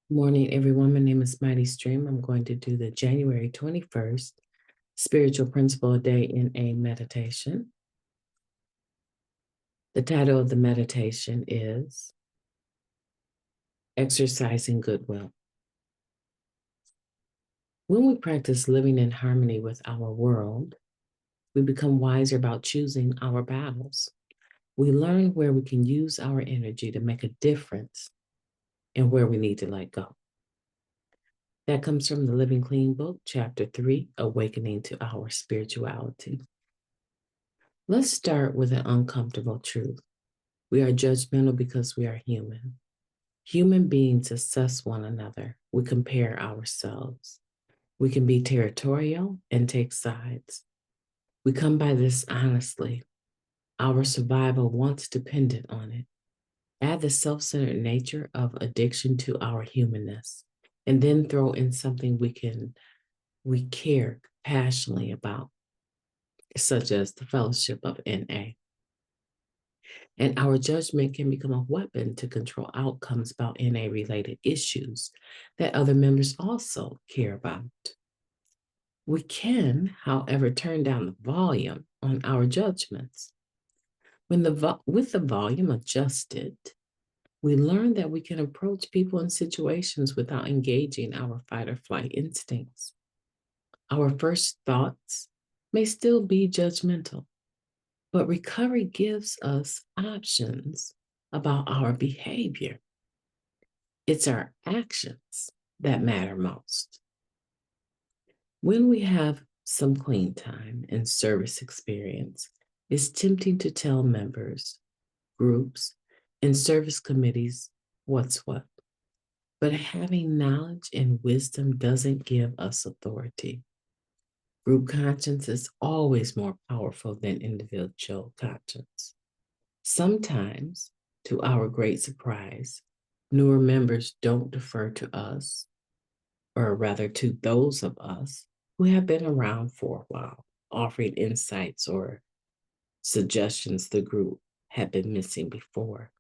Morning, everyone. My name is MightyStream. I'm going to do the January 21st Spiritual Principle a Day in a Meditation. The title of the meditation is Exercising Goodwill. When we practice living in harmony with our world, we become wiser about choosing our battles. We learn where we can use our energy to make a difference and where we need to let go. That comes from the Living Clean book, Chapter 3, Awakening to Our Spirituality. Let's start with an uncomfortable truth. We are judgmental because we are human. Human beings assess one another. We compare ourselves. We can be territorial and take sides. We come by this honestly. Our survival once depended on it. Add the self-centered nature of addiction to our humanness, and then throw in something we care passionately about, such as the fellowship of NA. And our judgment can become a weapon to control outcomes about NA-related issues that other members also care about. We can, however, turn down the volume on our judgments. With the volume adjusted, we learn that we can approach people and situations without engaging our fight or flight instincts. Our first thoughts may still be judgmental, but recovery gives us options about our behavior. It's our actions that matter most. When we have some clean time and service experience, it's tempting to tell members, groups, and service committees what's what. But having knowledge and wisdom doesn't give us authority. Group conscience is always more powerful than individual conscience. Sometimes, to our great surprise, newer members don't defer to us, or rather to those of us who have been around for a while, offering insights or suggestions the group had been missing before.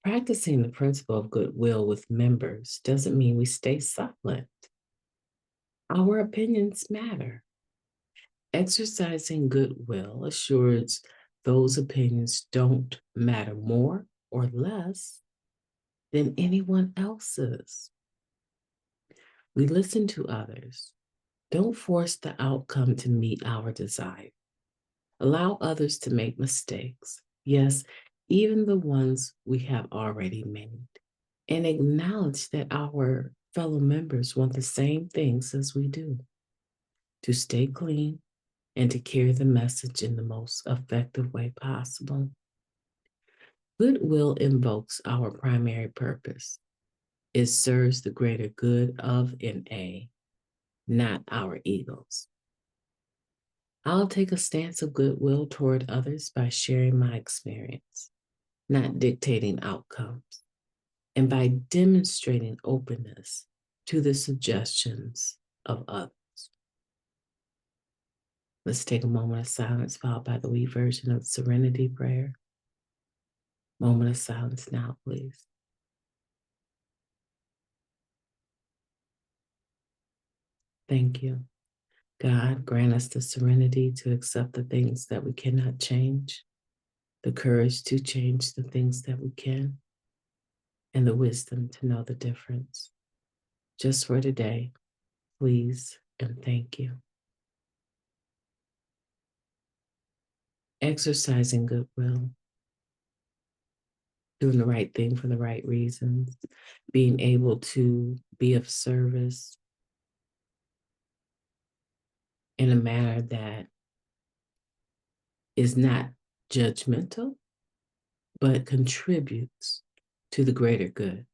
Practicing the principle of goodwill with members doesn't mean we stay silent. Our opinions matter. Exercising goodwill assures those opinions don't matter more or less than anyone else's. We listen to others. Don't force the outcome to meet our desire. Allow others to make mistakes. Yes, even the ones we have already made. And acknowledge that our fellow members want the same things as we do: to stay clean and to carry the message in the most effective way possible. Goodwill invokes our primary purpose. It serves the greater good of NA, not our egos. I'll take a stance of goodwill toward others by sharing my experience, not dictating outcomes, and by demonstrating openness to the suggestions of others. Let's take a moment of silence, followed by the wee version of the Serenity Prayer. Moment of silence now, please. Thank you. God, grant us the serenity to accept the things that we cannot change, the courage to change the things that we can, and the wisdom to know the difference. Just for today, please and thank you. Exercising goodwill, doing the right thing for the right reasons, being able to be of service in a manner that is not judgmental, but contributes to the greater good.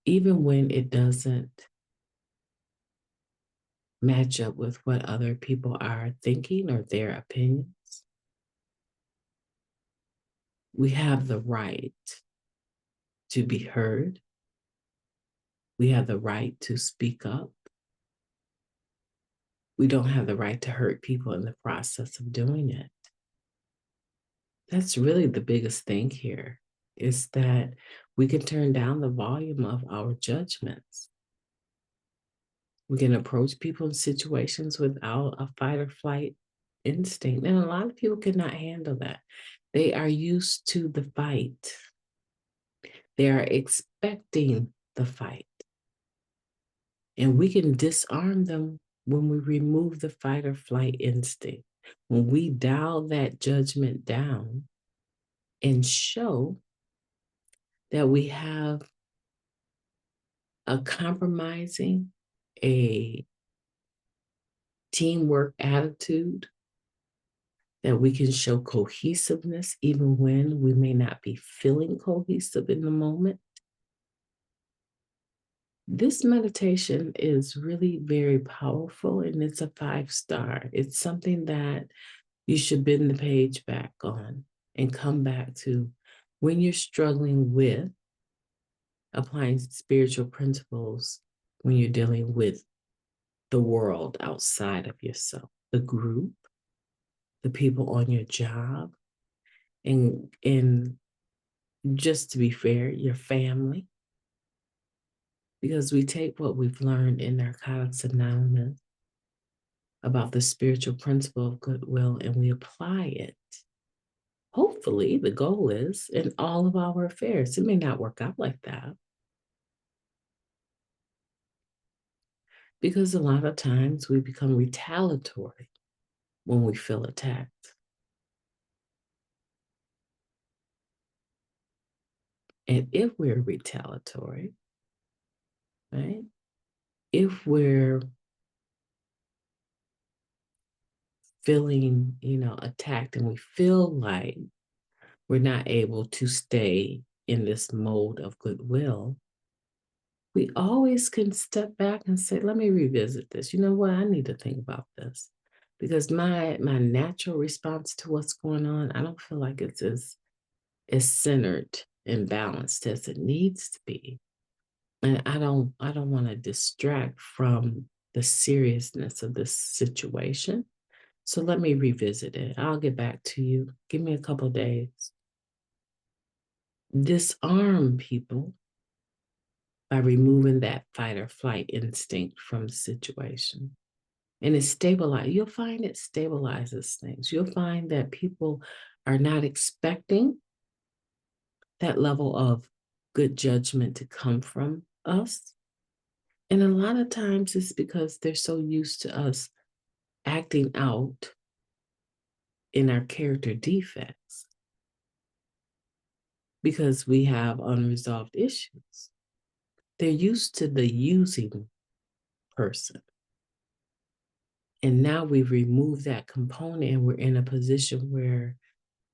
Even when it doesn't match up with what other people are thinking or their opinions, we have the right to be heard. We have the right to speak up. We don't have the right to hurt people in the process of doing it. That's really the biggest thing here, is that We can turn down the volume of our judgments. We can approach people in situations without a fight or flight instinct. And a lot of people cannot handle that. They are used to the fight, they are expecting the fight. And we can disarm them when we remove the fight or flight instinct. When we dial that judgment down and show that we have a compromising, a teamwork attitude, that we can show cohesiveness even when we may not be feeling cohesive in the moment. This meditation is really very powerful and it's a 5-star. It's something that you should bend the page back on and come back to when you're struggling with applying spiritual principles, when you're dealing with the world outside of yourself, the group, the people on your job, and just to be fair, your family. Because we take what we've learned in Narcotics Anonymous about the spiritual principle of goodwill and we apply it. Hopefully, the goal is in all of our affairs. It may not work out like that because a lot of times we become retaliatory when we feel attacked. And if we're retaliatory, right? If we're feeling, attacked and we feel like we're not able to stay in this mode of goodwill, we always can step back and say, let me revisit this. You know what? I need to think about this. Because my natural response to what's going on, I don't feel like it's as centered and balanced as it needs to be. And I don't want to distract from the seriousness of this situation. So let me revisit it. I'll get back to you. Give me a couple days. Disarm people by removing that fight or flight instinct from the situation. And it stabilizes, you'll find it stabilizes things. You'll find that people are not expecting that level of good judgment to come from us. And a lot of times it's because they're so used to us acting out in our character defects because we have unresolved issues. They're used to the using person. And now we've removed that component and we're in a position where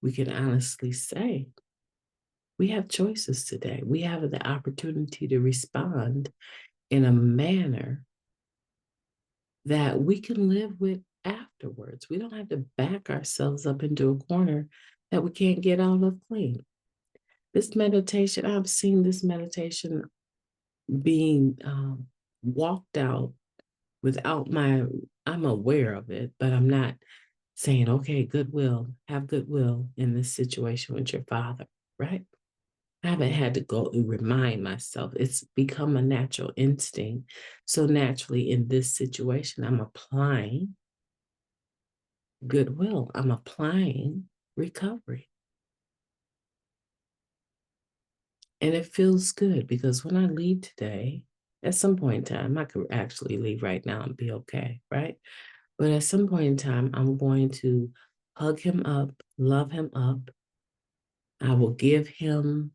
we can honestly say, we have choices today. We have the opportunity to respond in a manner that we can live with afterwards. We don't have to back ourselves up into a corner that we can't get out of clean. This meditation, I've seen this meditation being walked out without I'm aware of it, but I'm not saying, okay, have goodwill in this situation with your father, right? I haven't had to go and remind myself. It's become a natural instinct. So naturally in this situation, I'm applying goodwill. I'm applying recovery. And it feels good because when I leave today, at some point in time, I could actually leave right now and be okay, right? But at some point in time, I'm going to hug him up, love him up. I will give him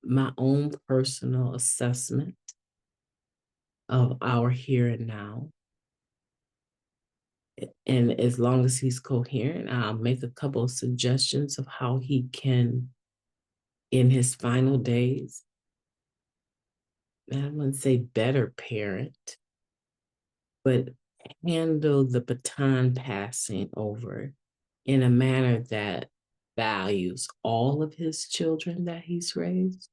my own personal assessment of our here and now. And as long as he's coherent, I'll make a couple of suggestions of how he can, in his final days, I wouldn't say better parent, but handle the baton passing over in a manner that values all of his children that he's raised.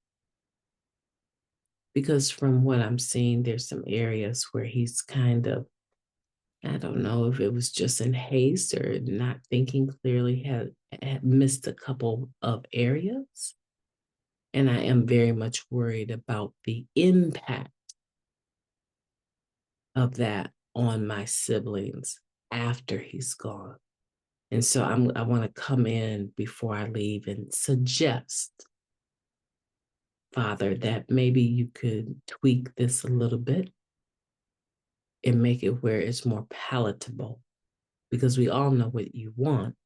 Because from what I'm seeing, there's some areas where he's kind of, I don't know if it was just in haste or not thinking clearly, had missed a couple of areas. And I am very much worried about the impact of that on my siblings after he's gone. And so I want to come in before I leave and suggest, Father, that maybe you could tweak this a little bit and make it where it's more palatable, because we all know what you want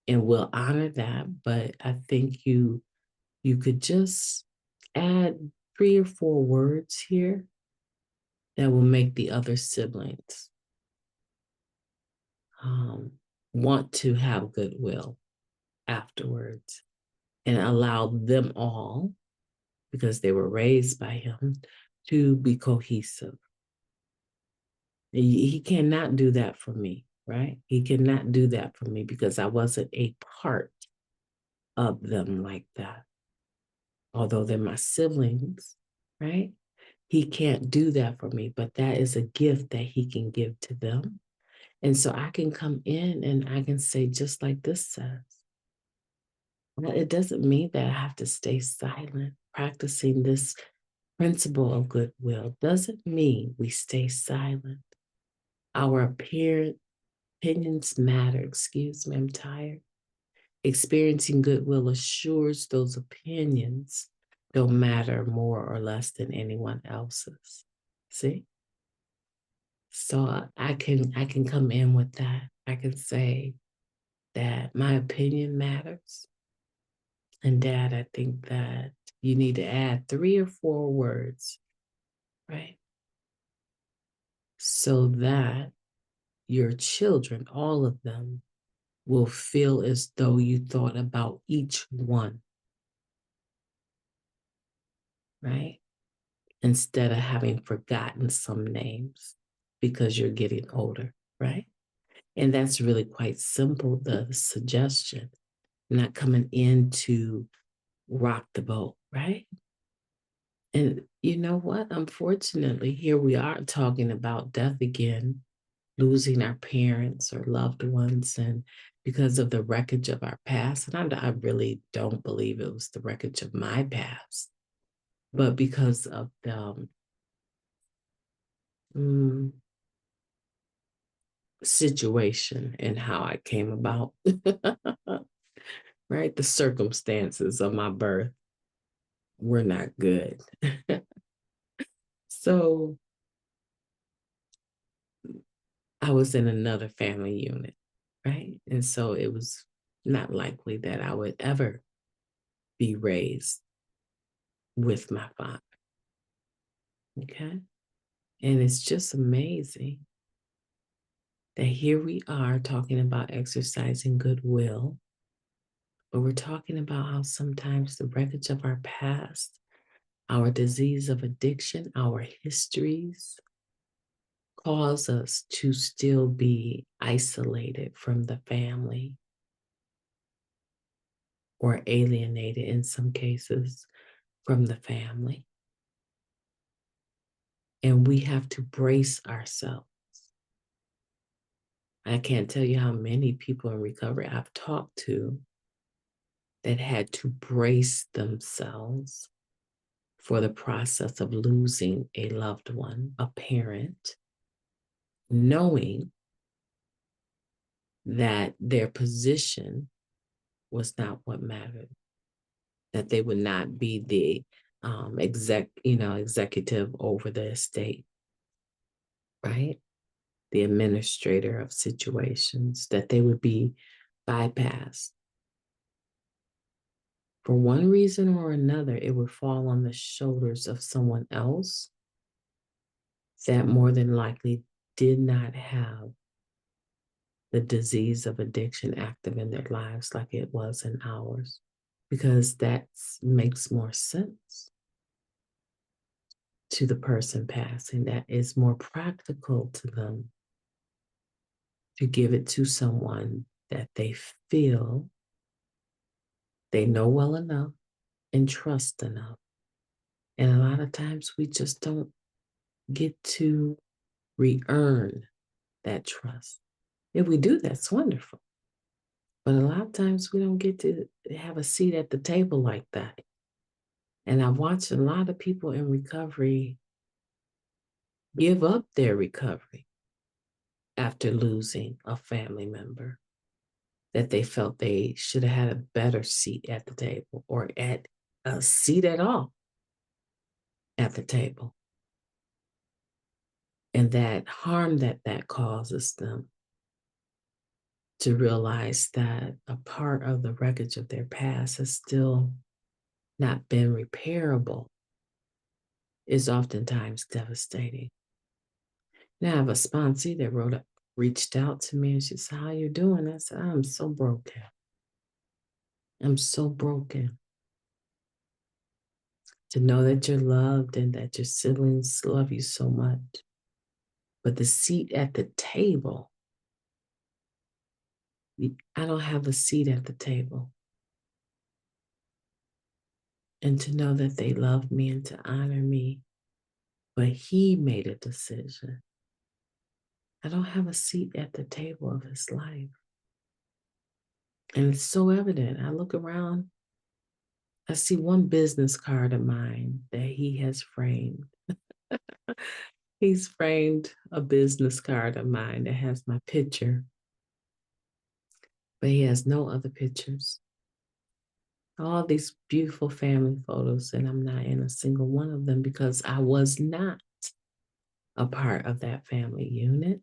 and we'll honor that. But I think you could just add 3 or 4 words here that will make the other siblings um, want to have goodwill afterwards, and allow them all, because they were raised by him, to be cohesive. He cannot do that for me, right? He cannot do that for me because I wasn't a part of them like that. Although they're my siblings, right? He can't do that for me, but that is a gift that he can give to them. And so I can come in and I can say, just like this says, well, it doesn't mean that I have to stay silent. Practicing this principle of goodwill doesn't mean we stay silent. Our opinions matter. Excuse me, I'm tired. Experiencing goodwill assures those opinions don't matter more or less than anyone else's. See? So I can come in with that. I can say that my opinion matters. And Dad, I think that you need to add 3 or 4 words, right? So that your children, all of them, will feel as though you thought about each one, right? Instead of having forgotten some names because you're getting older, right? And that's really quite simple, the suggestion, not coming in to rock the boat, right? And you know what? Unfortunately, here we are talking about death again, losing our parents or loved ones, and because of the wreckage of our past. And I really don't believe it was the wreckage of my past, but because of the mm, situation and how I came about, right? The circumstances of my birth were not good. So I was in another family unit, right? And so it was not likely that I would ever be raised with my father. Okay. And it's just amazing that here we are talking about exercising goodwill, but we're talking about how sometimes the wreckage of our past, our disease of addiction, our histories cause us to still be isolated from the family or alienated in some cases from the family. And we have to brace ourselves. I can't tell you how many people in recovery I've talked to that had to brace themselves for the process of losing a loved one, a parent, knowing that their position was not what mattered, that they would not be the executive over the estate, right? The administrator of situations, that they would be bypassed. For one reason or another, it would fall on the shoulders of someone else that more than likely did not have the disease of addiction active in their lives like it was in ours, because that makes more sense to the person passing. That is more practical to them to give it to someone that they feel they know well enough and trust enough. And a lot of times we just don't get to re-earn that trust. If we do, that's wonderful. But a lot of times we don't get to have a seat at the table like that. And I watched a lot of people in recovery give up their recovery after losing a family member that they felt they should have had a better seat at the table or at a seat at all at the table. And that harm that causes them to realize that a part of the wreckage of their past has still not been repairable is oftentimes devastating. Now I have a sponsee that reached out to me and she said, "How you doing?" I said, "I'm so broken. I'm so broken to know that you're loved and that your siblings love you so much. But the seat at the table, I don't have a seat at the table. And to know that they love me and to honor me, but he made a decision. I don't have a seat at the table of his life." And it's so evident. I look around, I see one business card of mine that he has framed. He's framed a business card of mine that has my picture, but he has no other pictures. All these beautiful family photos, and I'm not in a single one of them because I was not a part of that family unit,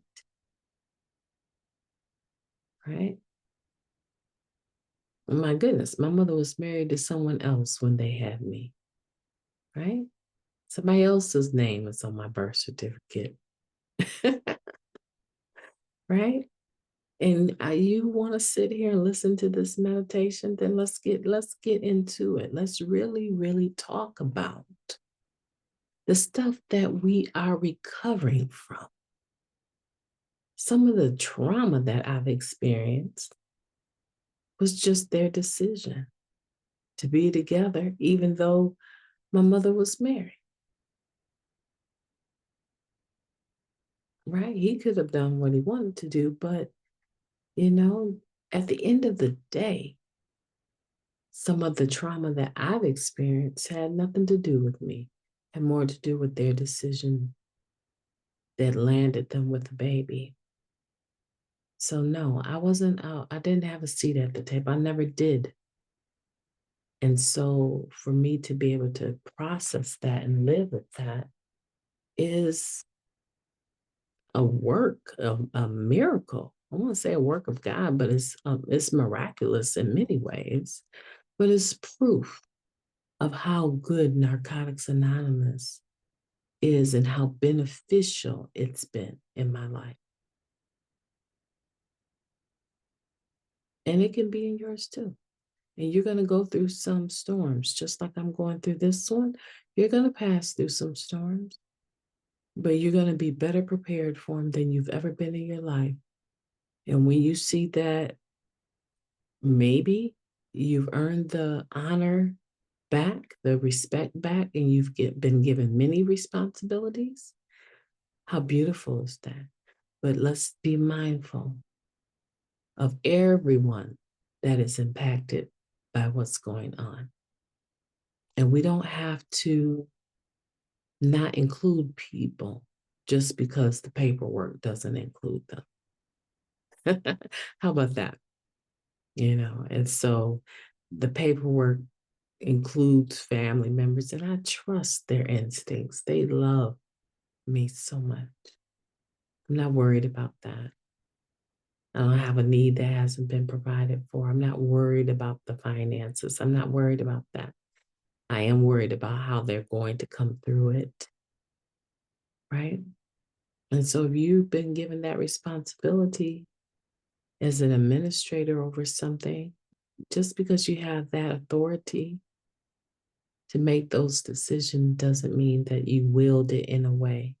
right? My goodness, my mother was married to someone else when they had me, right? Somebody else's name is on my birth certificate, right? And you want to sit here and listen to this meditation, then let's get into it. Let's really talk about the stuff that we are recovering from. Some of the trauma that I've experienced was just their decision to be together, even though my mother was married, right? He could have done what he wanted to do, but you know, at the end of the day, some of the trauma that I've experienced had nothing to do with me, had more to do with their decision that landed them with the baby. So no, I wasn't out. I didn't have a seat at the table. I never did. And so for me to be able to process that and live with that is a miracle. I want to say a work of God, but it's miraculous in many ways. But it's proof of how good Narcotics Anonymous is and how beneficial it's been in my life. And it can be in yours too. And you're going to go through some storms, just like I'm going through this one. You're going to pass through some storms, but you're going to be better prepared for them than you've ever been in your life. And when you see that maybe you've earned the honor back, the respect back, and been given many responsibilities, how beautiful is that? But let's be mindful of everyone that is impacted by what's going on. And we don't have to not include people just because the paperwork doesn't include them. How about that? And so the paperwork includes family members, and I trust their instincts. They love me so much. I'm not worried about that. I don't have a need that hasn't been provided for. I'm not worried about the finances. I'm not worried about that. I am worried about how they're going to come through it, right? And so if you've been given that responsibility as an administrator over something, just because you have that authority to make those decisions doesn't mean that you wield it in a way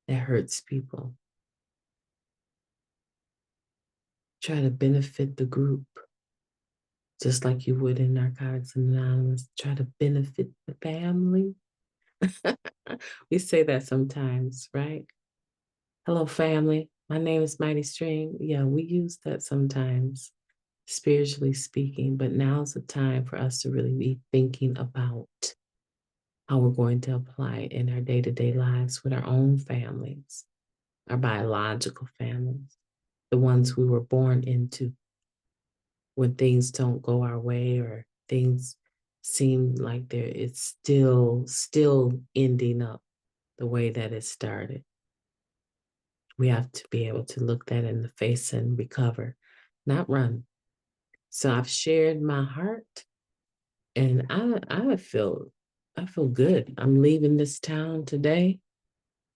that hurts people. Try to benefit the group, just like you would in Narcotics Anonymous. Try to benefit the family. We say that sometimes, right? Hello, family. My name is Mighty Stream. Yeah, we use that sometimes. spiritually speaking, but now's the time for us to really be thinking about how we're going to apply it in our day to day lives with our own families, our biological families, the ones we were born into. When things don't go our way or things seem like it's still ending up the way that it started, we have to be able to look that in the face and recover, not run. So I've shared my heart, and I feel good. I'm leaving this town today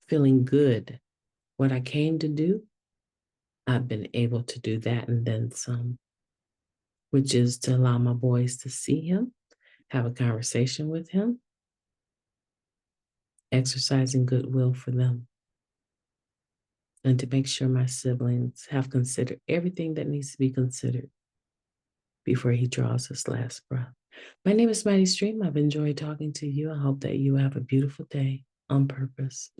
feeling good. What I came to do, I've been able to do that and then some, which is to allow my boys to see him, have a conversation with him, exercising goodwill for them, and to make sure my siblings have considered everything that needs to be considered before he draws his last breath. My name is Mighty Stream. I've enjoyed talking to you. I hope that you have a beautiful day on purpose.